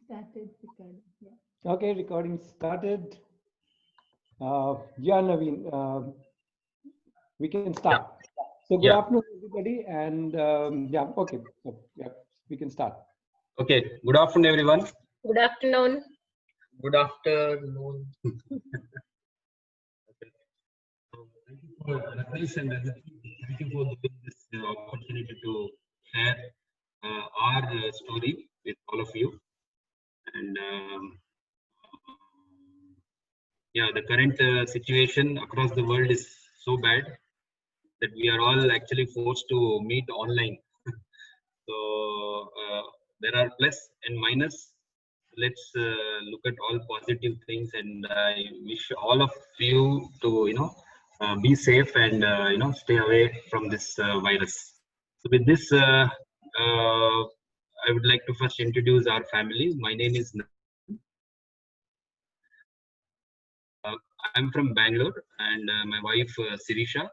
started recording. Yeah. Okay, recording started. Yeah, Naveen, we can start. Yeah, So good yeah. afternoon, everybody, and yeah, okay, so, yeah, we can start. Okay. Good afternoon, everyone. Good afternoon. Good afternoon. Thank you for Rakesh and Aditi. Thank you for giving this opportunity to share our story with all of you. And yeah, the current situation across the world is so bad that we are all actually forced to meet online. So there are plus and minus. Let's look at all positive things, and I wish all of you to be safe and stay away from this virus. So with this, I would like to first introduce our family. My name is I'm from Bangalore, and my wife Sirisha.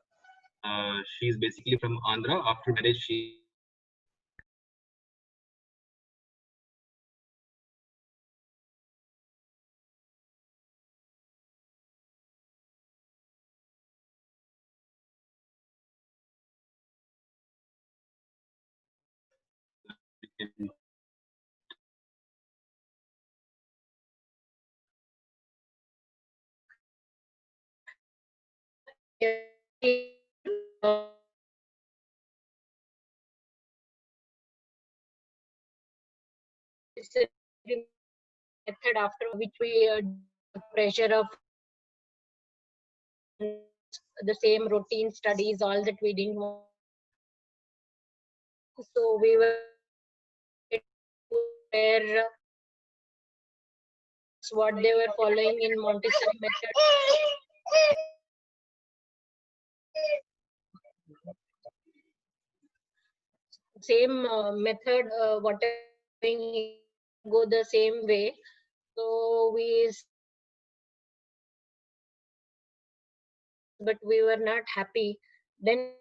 She's basically from Andhra. After marriage, she It's a method after which we pressure of the same routine studies, all that we didn't want. So we were where what they were following in Montessori method. Same method, whatever go the same way. So but we were not happy. Then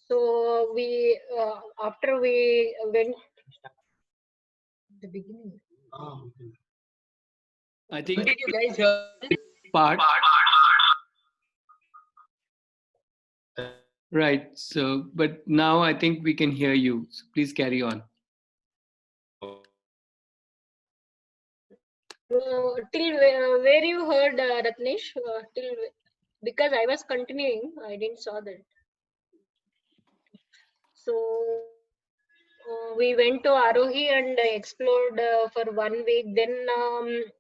so we after we went the beginning. I think Did you guys hear? part right. So, but now I think we can hear you. So please carry on. Till where you heard Ratnesh? Till because I was continuing, I didn't saw that. So we went to Arohi and explored for 1 week. Then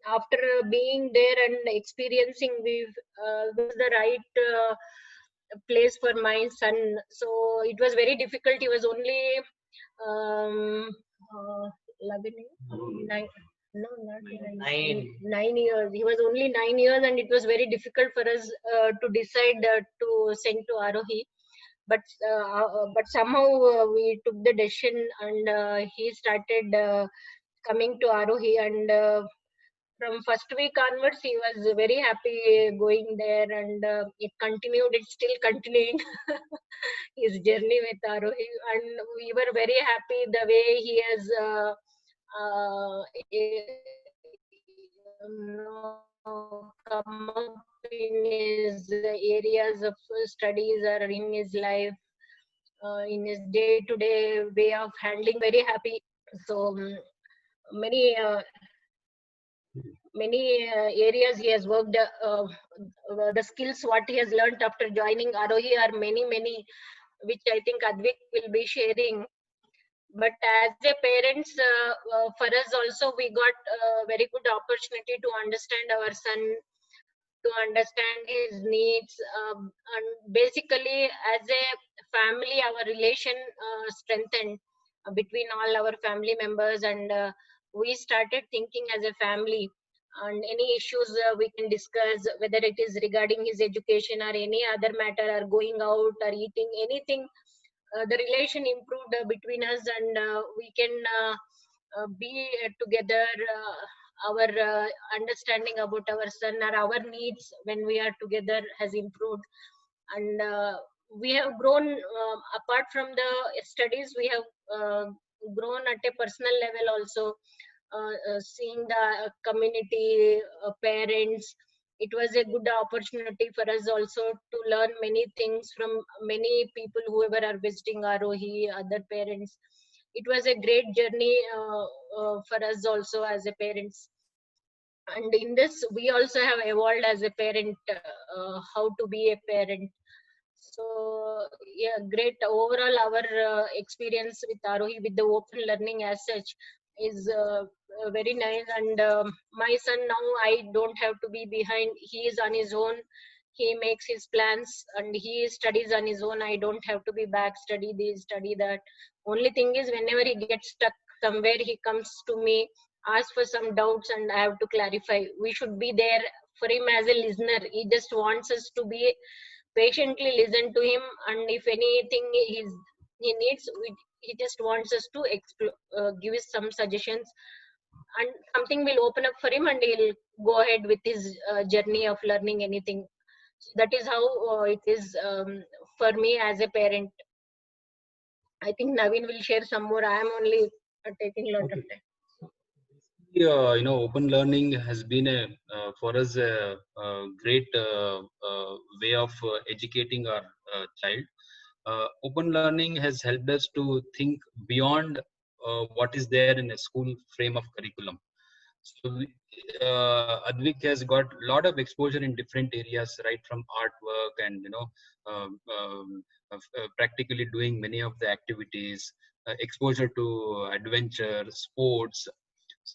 after being there and experiencing, we was the right place for my son. So it was very difficult. He was only 11, 9, no, not 9 years. He was only 9 years, and it was very difficult for us to decide to send to Arohi. But somehow we took the decision, and he started coming to Arohi, and from first week onwards he was very happy going there, and it continued. It's still continuing his journey with Arohi, and we were very happy the way he has uh, come up in his areas of studies or in his life, in his day-to-day way of handling. Very happy. So many areas he has worked. The skills what he has learned after joining Arohi are many, which I think Advik will be sharing. But as a parents, for us also, we got a very good opportunity to understand our son, to understand his needs, and basically as a family our relation strengthened between all our family members, and we started thinking as a family. and any issues we can discuss, whether it is regarding his education or any other matter, or going out or eating anything. The relation improved between us, and we can be together. Our understanding about our son or our needs when we are together has improved, and we have grown apart from the studies. We have grown at a personal level also, seeing the community, parents. It was a good opportunity for us also to learn many things from many people whoever are visiting Arohi, other parents. It was a great journey for us also as a parents. And in this, we also have evolved as a parent, how to be a parent. So yeah, great. Overall, our experience with Arohi, with the open learning as such, is very nice. And my son now, I don't have to be behind. He is on his own. He makes his plans and he studies on his own. I don't have to be back, study this, study that. Only thing is, whenever he gets stuck somewhere, he comes to me, asks for some doubts, and I have to clarify. We should be there for him as a listener. He just wants us to be patiently listen to him, and if anything he needs, he just wants us to give us some suggestions, and something will open up for him, and he'll go ahead with his journey of learning anything. So that is how it is for me as a parent. I think Naveen will share some more. I am only taking a lot of time. Open learning has been for us a great way of educating our child. Open learning has helped us to think beyond what is there in a school frame of curriculum. So Advik has got a lot of exposure in different areas, right from artwork and practically doing many of the activities, exposure to adventure, sports.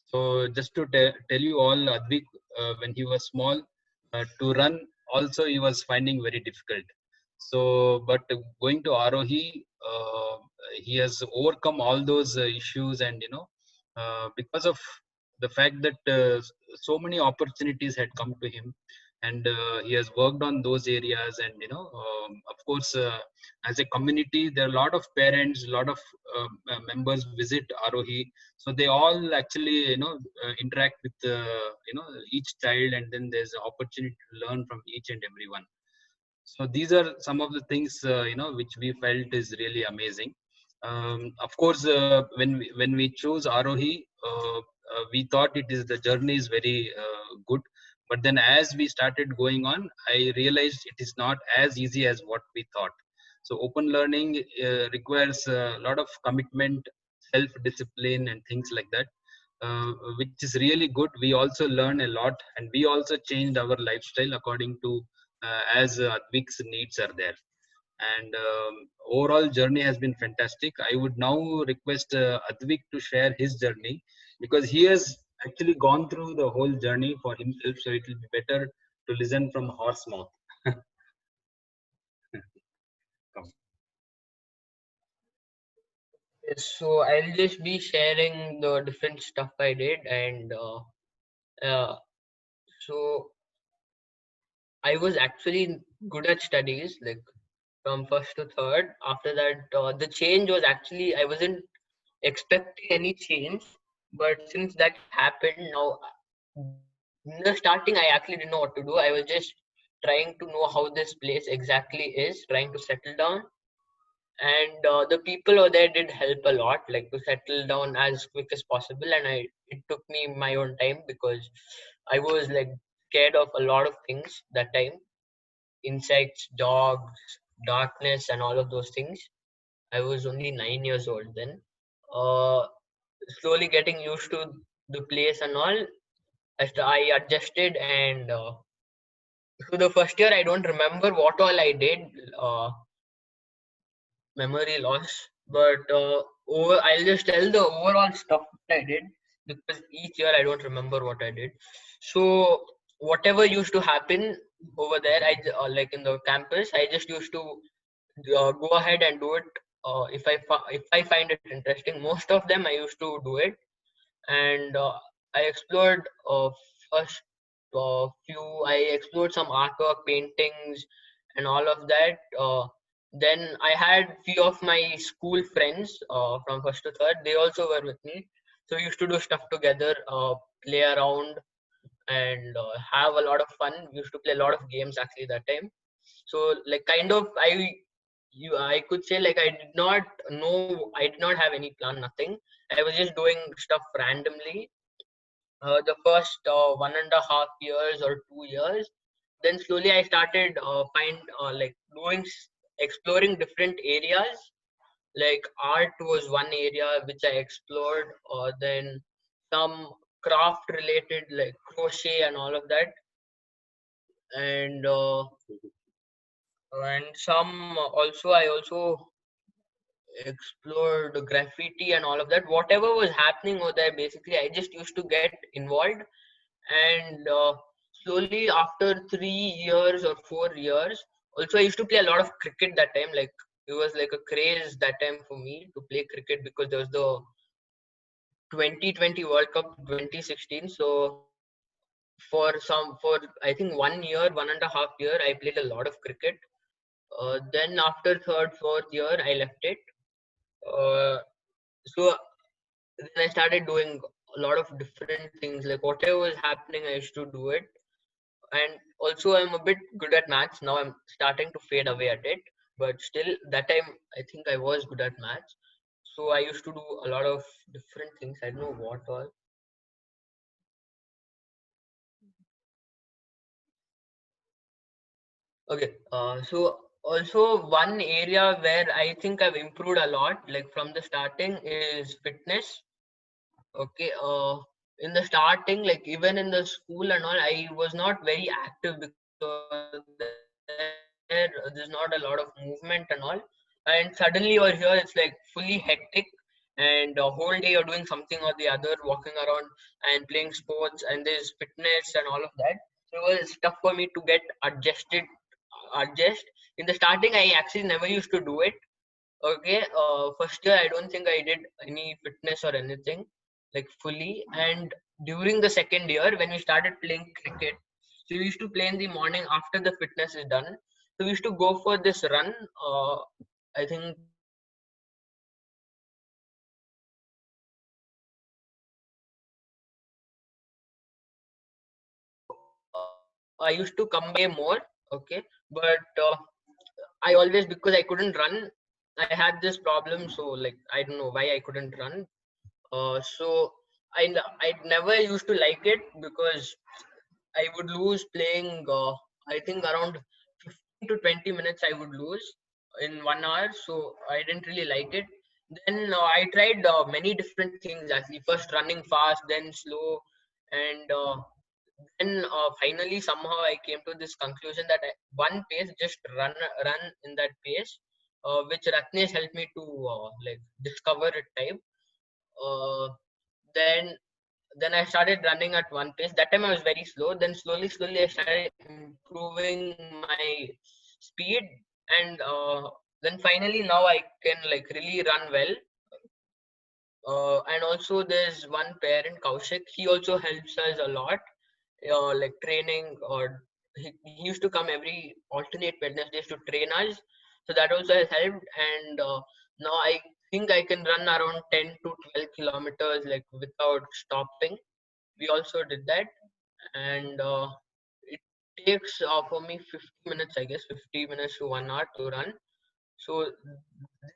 So just to tell you all, Advik, when he was small, to run also he was finding very difficult. So, but going to Arohi, he has overcome all those issues, and because of the fact that so many opportunities had come to him, and he has worked on those areas, and of course, as a community, there are a lot of parents, a lot of members visit Arohi, so they all actually interact with each child, and then there's an opportunity to learn from each and everyone. So these are some of the things which we felt is really amazing. Of course, when we chose Arohi, we thought the journey is very good, but then as we started going on, I realized it is not as easy as what we thought. So open learning requires a lot of commitment, self-discipline, and things like that, which is really good. We also learn a lot, and we also changed our lifestyle according to as Advik's needs are there. And overall journey has been fantastic. I would now request Advik to share his journey, because he has actually gone through the whole journey for himself, so it will be better to listen from horse mouth. So I'll just be sharing the different stuff I did, and so I was actually good at studies, like from first to third. After that, the change was actually, I wasn't expecting any change, but since that happened now, in the starting, I actually didn't know what to do. I was just trying to know how this place exactly is, trying to settle down. And the people over there did help a lot, like to settle down as quick as possible. And it took me my own time, because I was like scared of a lot of things that time: insects, dogs, darkness, and all of those things. I was only 9 years old then. Slowly getting used to the place and all, I adjusted, and so the first year I don't remember what all I did. Memory loss, but I'll just tell the overall stuff that I did, because each year I don't remember what I did. So whatever used to happen over there, like in the campus, I just used to go ahead and do it. If I find it interesting, most of them I used to do it, and I explored I explored some artwork, paintings, and all of that. Then I had few of my school friends from first to third. They also were with me, so we used to do stuff together, play around, and have a lot of fun. We used to play a lot of games actually that time. So like kind of I could say like I did not have any plan, nothing. I was just doing stuff randomly. The first 1.5 years or 2 years, then slowly I started like exploring different areas. Like art was one area which I explored, then some craft related like crochet and all of that, and some also I also explored graffiti and all of that. Whatever was happening over there, basically I just used to get involved. And slowly after 3 years or 4 years, also I used to play a lot of cricket that time. Like it was like a craze that time for me to play cricket, because there was the 2020 World Cup 2016. So for I think 1 year, 1.5 year, I played a lot of cricket. Then after third, fourth year, I left it. Uh, so then I started doing a lot of different things. Like whatever was happening, I used to do it. And also I'm a bit good at maths. Now I'm starting to fade away at it. But still, that time I think I was good at maths. So I used to do a lot of different things. I don't know what all. Okay. So also one area where I think I've improved a lot, like from the starting, is fitness. Okay. In the starting, like even in the school and all, I was not very active because there's not a lot of movement and all. And suddenly over here, it's like fully hectic, and the whole day you're doing something or the other, walking around and playing sports, and there's fitness and all of that. So it was tough for me to get adjust. In the starting, I actually never used to do it. Okay, first year I don't think I did any fitness or anything like fully. And during the second year, when we started playing cricket, so we used to play in the morning after the fitness is done. So we used to go for this run. I think I used to come by more. Okay, but I always, because I couldn't run, I had this problem. So like I don't know why I couldn't run. So I never used to like it, because I would lose playing. I think around 15 to 20 minutes I would lose in 1 hour. So I didn't really like it. Then I tried many different things actually. First running fast, then slow, and then finally somehow I came to this conclusion that one pace, just run in that pace, which Ratnesh helped me to like discover it type. Uh, then then I started running at one pace. That time I was very slow. Then slowly I started improving my speed, and then finally now I can like really run well. And also there's one parent, Kaushik. He also helps us a lot, like training, or he used to come every alternate Wednesdays to train us. So that also has helped. And now I think I can run around 10 to 12 kilometers like without stopping. We also did that. And it takes for me 50 minutes, I guess 50 minutes to 1 hour to run. So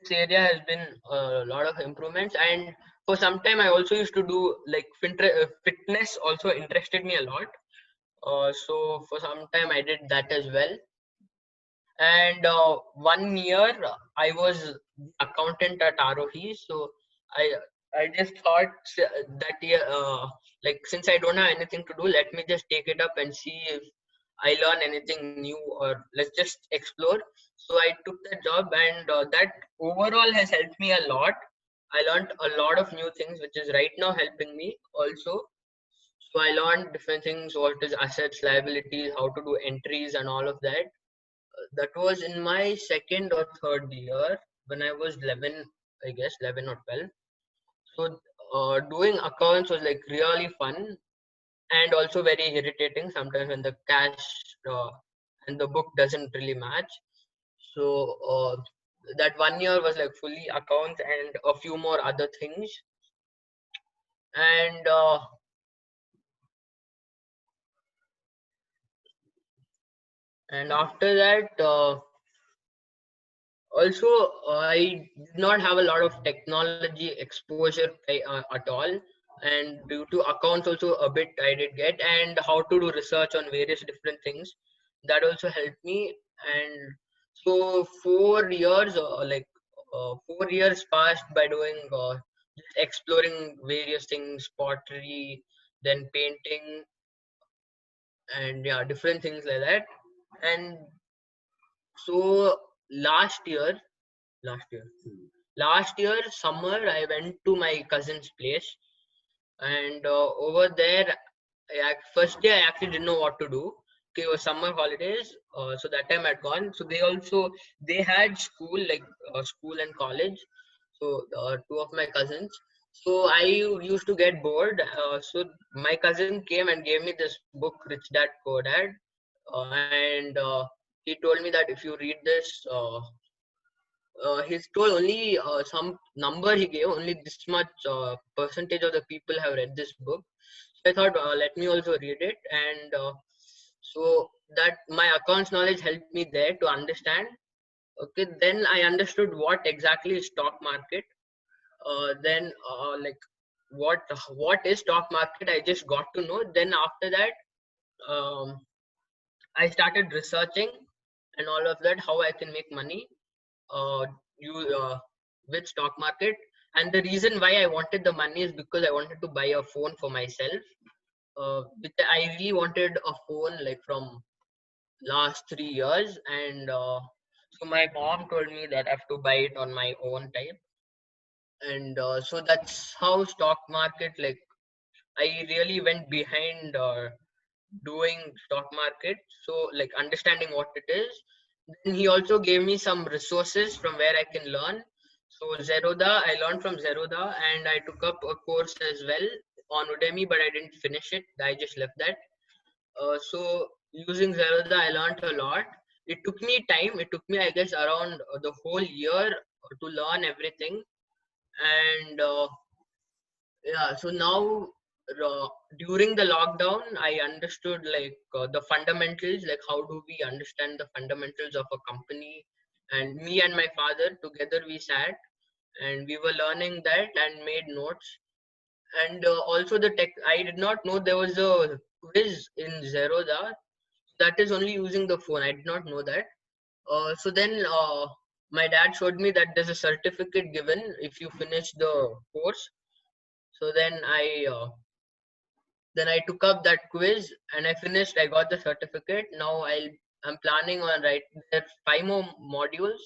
this area has been a lot of improvements. And for some time I also used to do like fitness also interested me a lot. So for some time I did that as well. And 1 year I was accountant at Arohi. So I I just thought that year, like since I don't have anything to do, let me just take it up and see if I learn anything new, or let's just explore. So I took that job, and that overall has helped me a lot. I learned a lot of new things, which is right now helping me also. So I learned different things, what is assets, liabilities, how to do entries and all of that. That was in my second or third year when I was 11, I guess 11 or 12. So doing accounts was like really fun. and also very irritating sometimes when the cash and the book doesn't really match. So that 1 year was like fully accounts and a few more other things. And after that, also I did not have a lot of technology exposure at all, and due to accounts also a bit I did get, and how to do research on various different things, that also helped me. And so 4 years, 4 years passed by doing just exploring various things, pottery, then painting, and yeah, different things like that. And so last year last year last year summer, I went to my cousin's place, and over there, first day I actually didn't know what to do. Okay, it was summer holidays, so that time I'd gone. So they had school, like school and college. So two of my cousins. So I used to get bored. So my cousin came and gave me this book, Rich Dad Poor Dad, and he told me that if you read this, he told only some number he gave, only this much percentage of the people have read this book. So I thought, let me also read it. And so that my accounts knowledge helped me there to understand. Okay, then I understood what exactly is stock market. Then like what is stock market, I just got to know. Then after that, um, I started researching and all of that, how I can make money uh, you with stock market. And the reason why I wanted the money is because I wanted to buy a phone for myself. I really wanted a phone like from last 3 years, and so my mom told me that I have to buy it on my own time. And so that's how stock market, like, I really went behind doing stock market, so like understanding what it is. Then he also gave me some resources from where I can learn. So Zerodha, I learned from Zerodha, and I took up a course as well on Udemy, but I didn't finish it. I just left that. So using Zerodha, I learned a lot. It took me time. It took me, I guess, around the whole year to learn everything. And yeah, so now during the lockdown, I understood like the fundamentals, like how do we understand the fundamentals of a company. And me and my father together, we sat and we were learning that and made notes. And also the tech, I did not know there was a quiz in Zerodha that is only using the phone. I did not know that. So then my dad showed me that there's a certificate given if you finish the course. So then I took up that quiz and I finished. I got the certificate. Now I'm planning on writing. There are 5 more modules,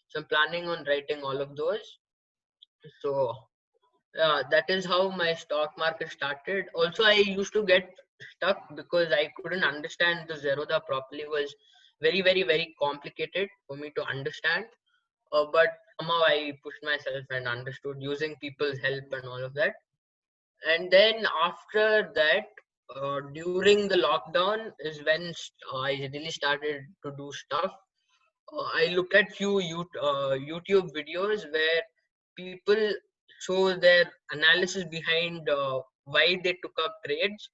so I'm planning on writing all of those. So that is how my stock market started. Also, I used to get stuck because I couldn't understand the Zerodha properly. It was very, very, very complicated for me to understand. But somehow I pushed myself and understood using people's help and all of that. And then after that, during the lockdown is when I really started to do stuff. I looked at few YouTube videos where people show their analysis behind why they took up trades.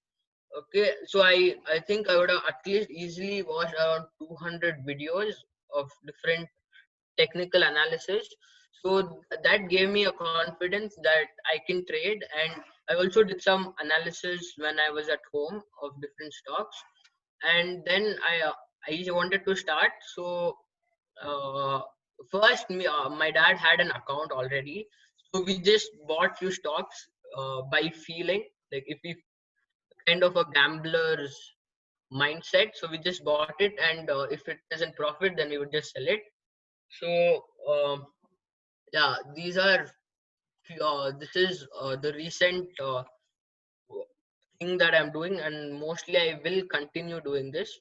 Okay, so I think I would have at least easily watched around 200 videos of different technical analysis. So that gave me a confidence that I can trade. And I also did some analysis when I was at home of different stocks. And then I wanted to start. So uh, first, my dad had an account already, so we just bought few stocks by feeling, like if we kind of a gambler's mindset. So we just bought it, and if it doesn't profit, then we would just sell it. So yeah, these are this is the recent thing that I'm doing, and mostly I will continue doing this.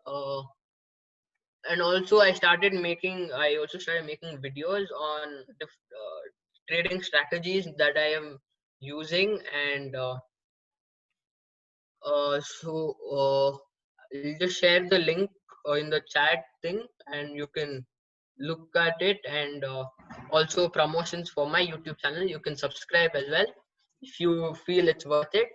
Uh, and also I also started making videos on trading strategies that I am using. And I'll just share the link in the chat thing, and you can look at it. And also promotions for my YouTube channel. You can subscribe as well if you feel it's worth it.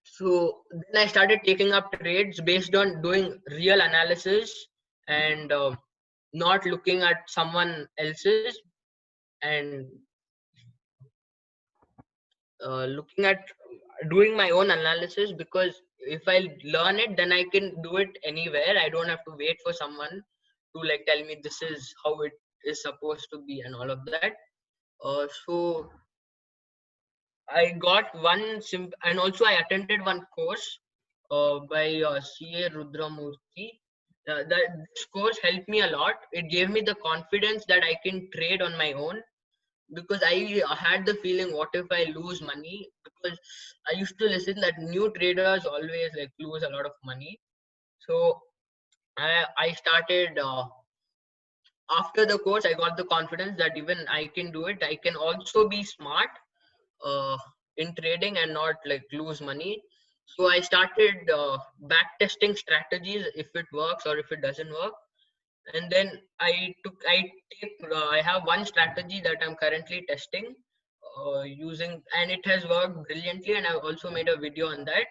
So then I started taking up trades based on doing real analysis and not looking at someone else's, and looking at doing my own analysis, because if I learn it, then I can do it anywhere. I don't have to wait for someone to like tell me this is how it is supposed to be and all of that. So I got and also I attended one course by CA Rudramurthy. This course helped me a lot. It gave me the confidence that I can trade on my own, because I had the feeling, what if I lose money? Because I used to listen that new traders always like lose a lot of money. So I started after the course. I got the confidence that even I can do it. I can also be smart in trading and not like lose money. So I started back testing strategies, if it works or if it doesn't work. And then I have one strategy that I'm currently testing using, and it has worked brilliantly, and I've also made a video on that.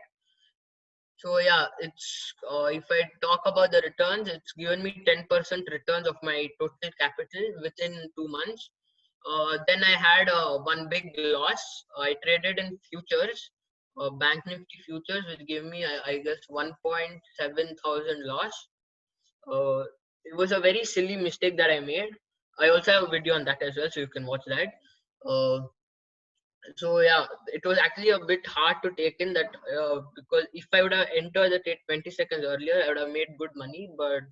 So yeah, it's if I talk about the returns, it's given me 10% returns of my total capital within 2 months. Then I had one big loss. I traded in futures, Bank Nifty futures, which gave me I guess 1.7 thousand loss. It was a very silly mistake that I made. I also have a video on that as well, so you can watch that. Uh, so yeah, it was actually a bit hard to take in that, because if I would have entered the trade 20 seconds earlier, I would have made good money, but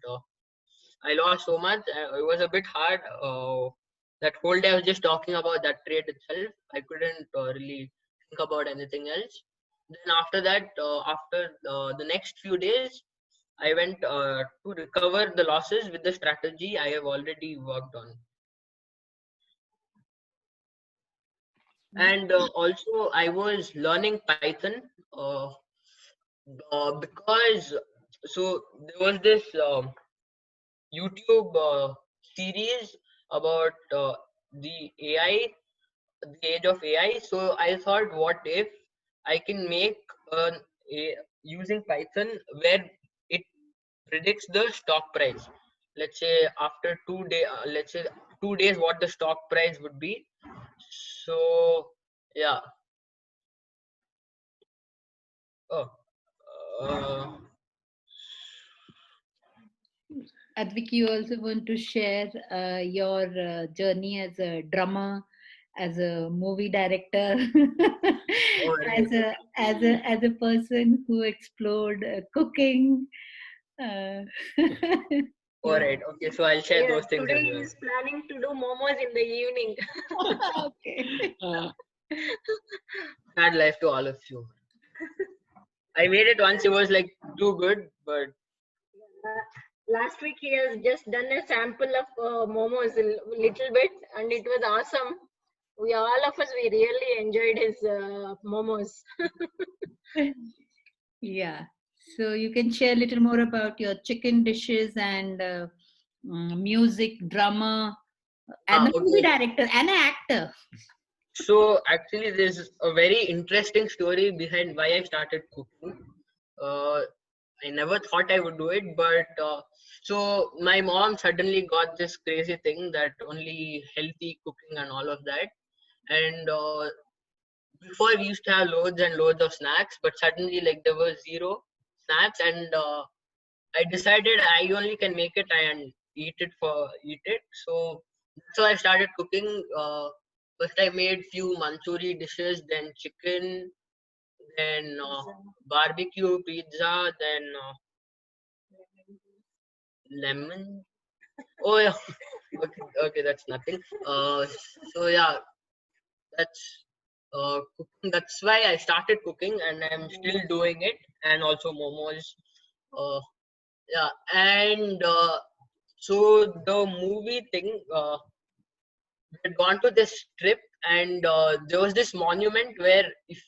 I lost so much. It was a bit hard. That whole day I was just talking about that trade itself. I couldn't really think about anything else. Then after that, after the next few days, I went to recover the losses with the strategy I have already worked on. And also I was learning Python because there was this YouTube series about the AI, the age of AI. So I thought, what if I can make using Python where it predicts the stock price. Let's say after 2 days, let's say 2 days, what the stock price would be. So yeah. Oh. Advik, you also want to share your journey as a drummer, as a movie director, Right. as a person who explored cooking. All right. Okay. So I'll share those things today as he well. is planning to do momos in the evening. Okay. Sad life to all of you. I made it once. It was like too good, but Last week he has just done a sample of momos a little bit, and it was awesome. All of us, we really enjoyed his momos. Yeah. So you can share a little more about your chicken dishes and music, drama, and a movie director and an actor. So actually, there's a very interesting story behind why I started cooking. I never thought I would do it, but so my mom suddenly got this crazy thing that only healthy cooking and all of that. And before we used to have loads and loads of snacks, but suddenly like there was zero snacks, and I decided I only can make it and eat it. So I started cooking. First I made few Manchuri dishes, then chicken, then barbecue pizza, then lemon. Oh yeah. Okay, that's nothing. So yeah, that's cooking. That's why I started cooking, and I'm still doing it, and also momos. Yeah, and so the movie thing. We had gone to this trip, and there was this monument where if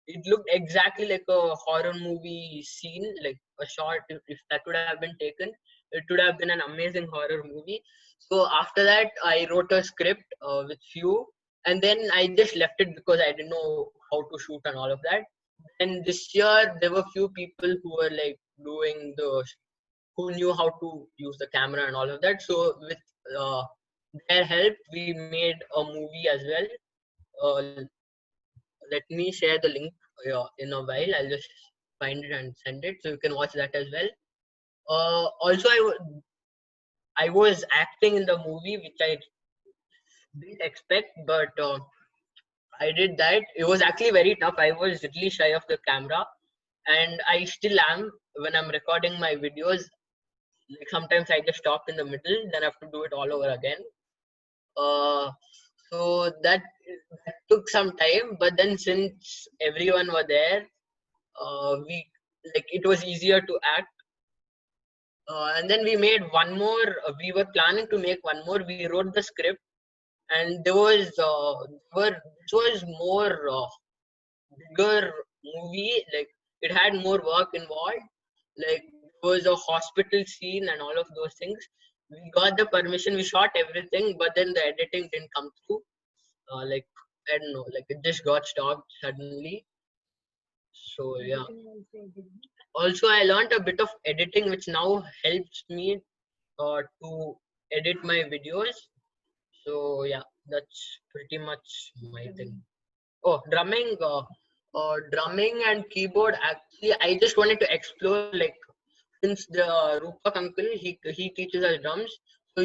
it looked exactly like a horror movie scene, like a shot. If that would have been taken, it would have been an amazing horror movie. So after that, I wrote a script with few, and then I just left it because I didn't know how to shoot and all of that. And this year, there were few people who were like doing who knew how to use the camera and all of that. So with uh, their help, we made a movie as well. Let me share the link in a while. I'll just find it and send it so you can watch that as well. Also, I was acting in the movie, which I didn't expect, but I did that. It was actually very tough. I was really shy of the camera, and I still am when I'm recording my videos. Like sometimes I just stop in the middle, then I have to do it all over again. Uh, so that took some time, but then since everyone were there, we like it was easier to act. And then we made one more. We were planning to make one more. We wrote the script, and it was more bigger movie. Like it had more work involved. Like there was a hospital scene and all of those things. We got the permission. We shot everything, but then the editing didn't come through. Like I don't know. Like it just got stopped suddenly. So yeah. Also, I learned a bit of editing, which now helps me to edit my videos. So yeah, that's pretty much my thing. Oh, drumming and keyboard. Actually, I just wanted to explore, like, since the Rupak uncle, he teaches us drums. So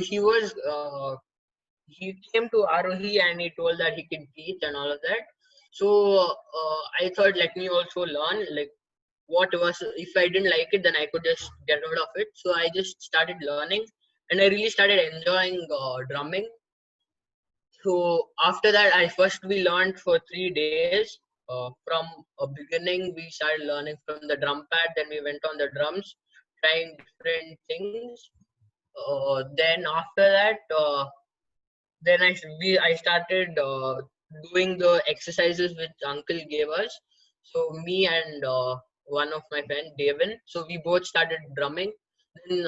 he came to Arohi and he told that he can teach and all of that. So I thought, let me also learn, like, what was, if I didn't like it, then I could just get rid of it. So I just started learning, and I really started enjoying drumming. So after that, we learned for 3 days. From a beginning, we started learning from the drum pad. Then we went on the drums, trying different things. Then after that, then I started doing the exercises which uncle gave us. So me and one of my friend Devin, so we both started drumming. Then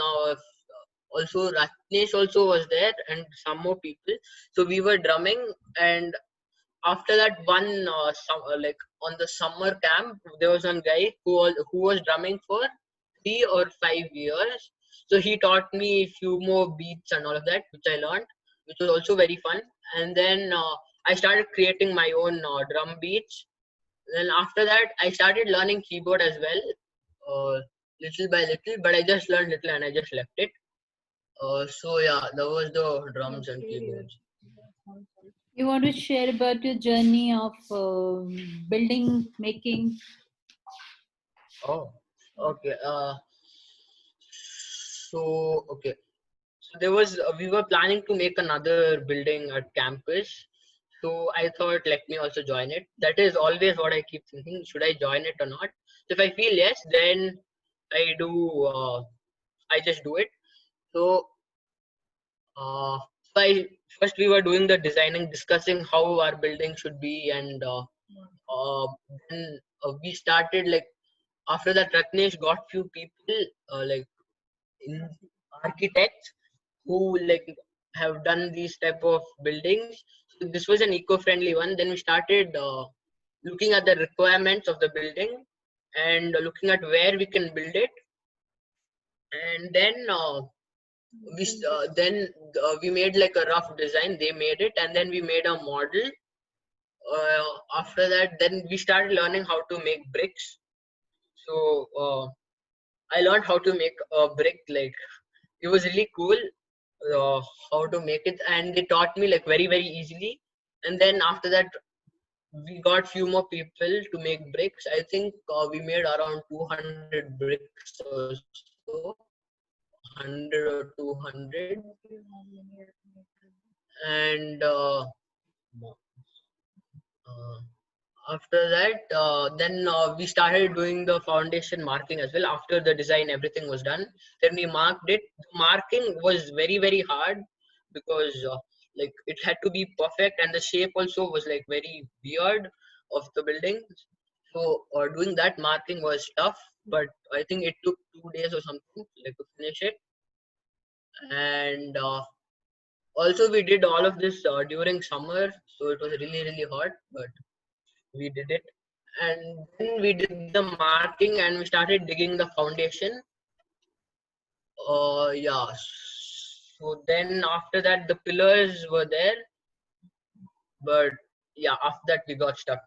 also Ratnesh also was there and some more people. So we were drumming, and after that like on the summer camp, there was one guy who was drumming for 3 or 5 years. So he taught me a few more beats and all of that, which I learned, which was also very fun. And then I started creating my own drum beats. Then after that, I started learning keyboard as well, little by little. But I just learned little and I just left it. So yeah, that was the drums and keyboards. You want to share about your journey of building, making? Oh, okay. Okay. So there was we were planning to make another building at campus. So I thought, let me also join it. That is always what I keep thinking. Should I join it or not? So if I feel yes, then I do. I just do it. So first we were doing the designing, discussing how our building should be, and then we started like after that. Ratnesh got few people like in architects who like have done these type of buildings. So this was an eco-friendly one. Then we started looking at the requirements of the building and looking at where we can build it, and then we made like a rough design. They made it, and then we made a model. After that, then we started learning how to make bricks. So I learned how to make a brick. Like it was really cool how to make it, and they taught me like very easily. And then after that, we got few more people to make bricks. I think we made around 200 bricks or so, 100 or 200. And after that, then we started doing the foundation marking as well. After the design, everything was done. Then we marked it. The marking was very hard because like it had to be perfect, and the shape also was like very weird of the building. So doing that marking was tough, but I think it took 2 days or something like to finish it. And also we did all of this during summer, so it was really hot, but we did it. And then we did the marking and we started digging the foundation. Yeah. So then after that the pillars were there, but yeah, after that we got stuck.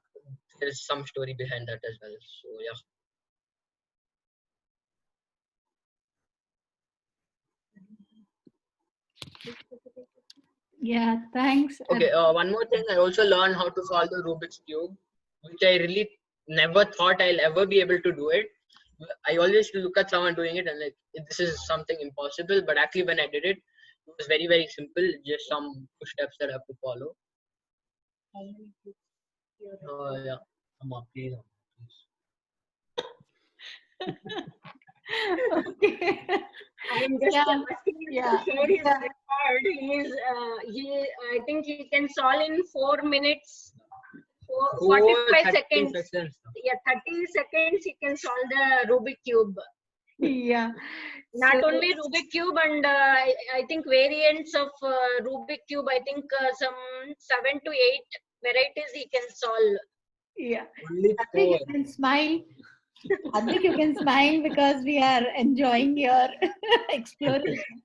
There's some story behind that as well. So yeah. Yeah, thanks. Okay, one more thing, I also learned how to solve the Rubik's Cube, which I really never thought I'll ever be able to do it. I always used to look at someone doing it and like, this is something impossible, but actually when I did it, it was very simple, just some steps that I have to follow. Yeah, Amma, please. Okay. I'm just Yeah. asking him Yeah. to share his record. I think he can solve in 4 minutes, 45 seconds. Yeah, 30 seconds he can solve the Rubik Cube. Yeah. Not So- only Rubik Cube and I think variants of Rubik Cube, I think some 7 to 8 varieties he can solve. Yeah. Only I think 4. you can smile. I think you can smile because we are enjoying your exploration.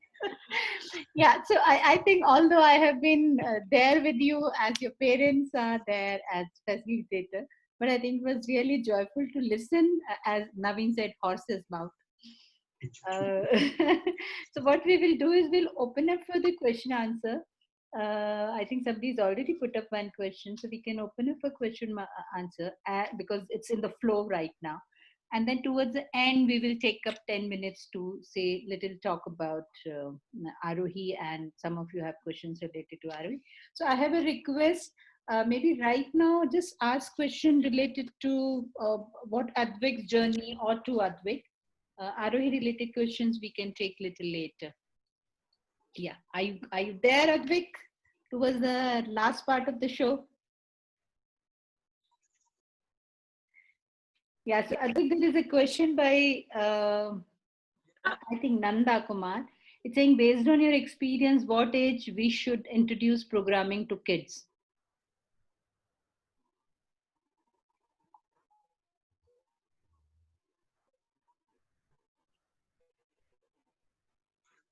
Yeah, so I think although I have been there with you as your parents are there as facilitator, but I think it was really joyful to listen, as Naveen said, horse's mouth. So what we will do is we'll open up for the question answer. I think somebody's already put up one question, so we can open up for question answer because it's in the flow right now. And then towards the end, we will take up 10 minutes to say little talk about Arohi, and some of you have questions related to Arohi. So I have a request. Maybe right now, just ask question related to what Advik's journey or to Advik. Arohi related questions we can take little later. Yeah, are you there, Advik? Towards the last part of the show. Yeah, so I think there is a question by I think Nanda Kumar. It's saying, based on your experience, what age we should introduce programming to kids?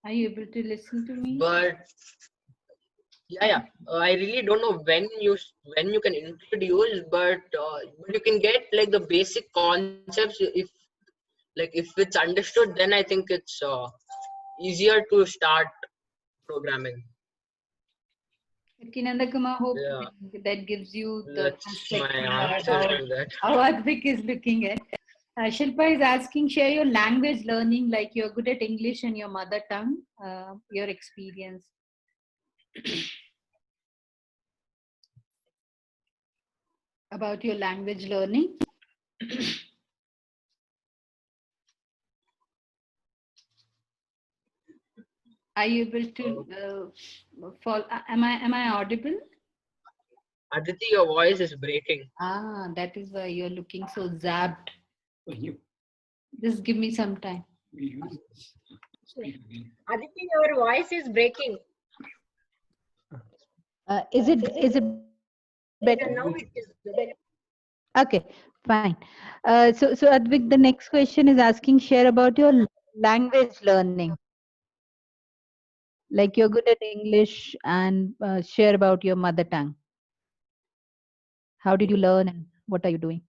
Are you able to listen to me? But yeah, I really don't know when you can introduce, but you can get like the basic concepts. If it's understood, then I think it's easier to start programming. Okay, Nanda Kumar, hope Yeah. that gives you the That's my perspective answer of to that. how Advik is looking at. Shilpa is asking, share your language learning, like you're good at English and your mother tongue, your experience. About your language learning. Are you able to follow? Am I audible? Aditi, your voice is breaking. Ah, that is why you're looking so zapped. You- Just give me some time. we use Aditi, your voice is breaking. Is it better? Now it is better. Okay, fine. So Advik, the next question is asking, share about your language learning. Like you're good at English, and share about your mother tongue. How did you learn and what are you doing?